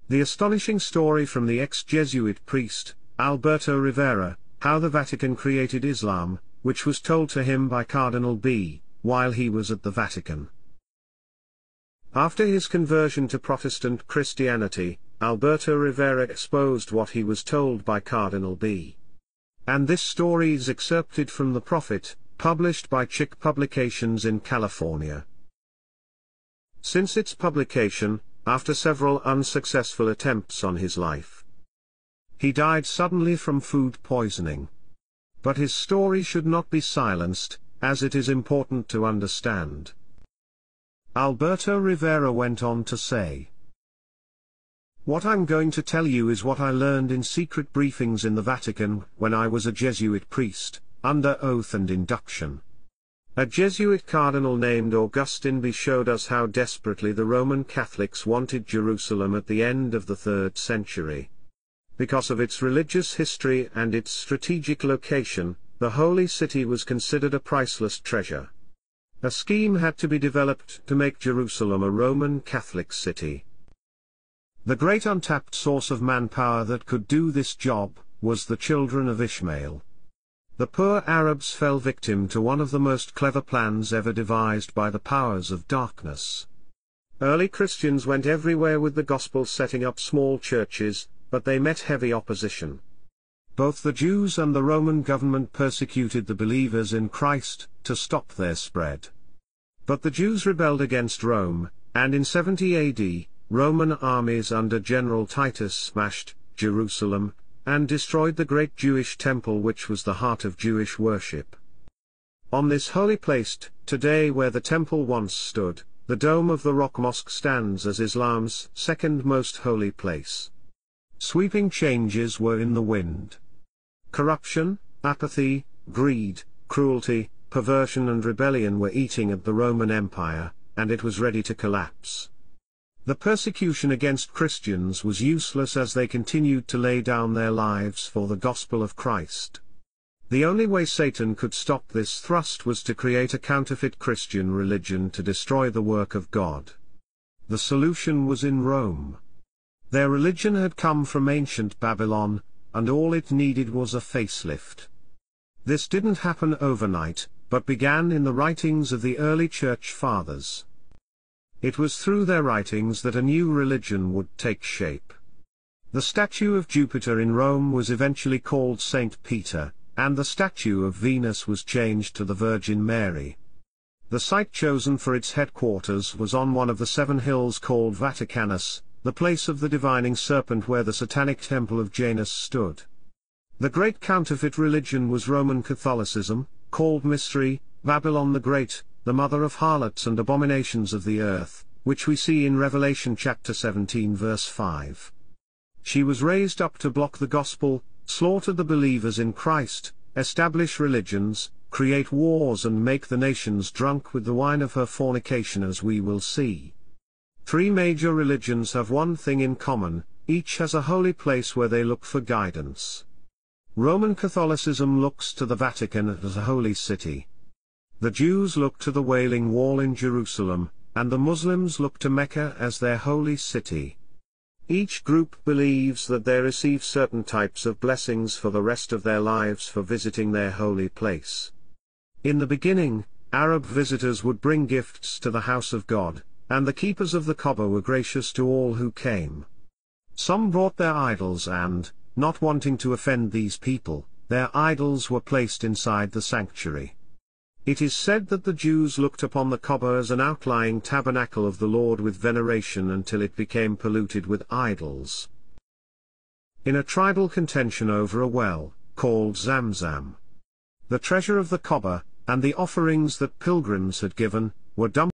The astonishing story from the ex-Jesuit priest, Alberto Rivera, how the Vatican created Islam, which was told to him by Cardinal B, while he was at the Vatican. After his conversion to Protestant Christianity, Alberto Rivera exposed what he was told by Cardinal B. And this story is excerpted from The Prophet, published by Chick Publications in California. Since its publication, after several unsuccessful attempts on his life, he died suddenly from food poisoning. But his story should not be silenced, as it is important to understand. Alberto Rivera went on to say, "What I'm going to tell you is what I learned in secret briefings in the Vatican when I was a Jesuit priest, under oath and induction. A Jesuit cardinal named Augustin B showed us how desperately the Roman Catholics wanted Jerusalem at the end of the 3rd century. Because of its religious history and its strategic location, the Holy City was considered a priceless treasure. A scheme had to be developed to make Jerusalem a Roman Catholic city. The great untapped source of manpower that could do this job was the children of Ishmael. The poor Arabs fell victim to one of the most clever plans ever devised by the powers of darkness. Early Christians went everywhere with the gospel, setting up small churches, but they met heavy opposition. Both the Jews and the Roman government persecuted the believers in Christ to stop their spread. But the Jews rebelled against Rome, and in 70 AD, Roman armies under General Titus smashed Jerusalem, and destroyed the great Jewish temple, which was the heart of Jewish worship. On this holy place, today where the temple once stood, the Dome of the Rock Mosque stands as Islam's second most holy place. Sweeping changes were in the wind. Corruption, apathy, greed, cruelty, perversion and rebellion were eating at the Roman Empire, and it was ready to collapse. The persecution against Christians was useless as they continued to lay down their lives for the gospel of Christ. The only way Satan could stop this thrust was to create a counterfeit Christian religion to destroy the work of God. The solution was in Rome. Their religion had come from ancient Babylon, and all it needed was a facelift. This didn't happen overnight, but began in the writings of the early church fathers. It was through their writings that a new religion would take shape. The statue of Jupiter in Rome was eventually called Saint Peter, and the statue of Venus was changed to the Virgin Mary. The site chosen for its headquarters was on one of the 7 hills called Vaticanus, the place of the divining serpent where the satanic temple of Janus stood. The great counterfeit religion was Roman Catholicism, called Mystery, Babylon the Great, the mother of harlots and abominations of the earth, which we see in Revelation chapter 17 verse 5. She was raised up to block the gospel, slaughter the believers in Christ, establish religions, create wars and make the nations drunk with the wine of her fornication, as we will see. 3 major religions have one thing in common: each has a holy place where they look for guidance. Roman Catholicism looks to the Vatican as a holy city. The Jews look to the Wailing Wall in Jerusalem, and the Muslims look to Mecca as their holy city. Each group believes that they receive certain types of blessings for the rest of their lives for visiting their holy place. In the beginning, Arab visitors would bring gifts to the house of God, and the keepers of the Kaaba were gracious to all who came. Some brought their idols and, not wanting to offend these people, their idols were placed inside the sanctuary. It is said that the Jews looked upon the Kaaba as an outlying tabernacle of the Lord with veneration until it became polluted with idols. In a tribal contention over a well, called Zamzam, the treasure of the Kaaba, and the offerings that pilgrims had given, were dumped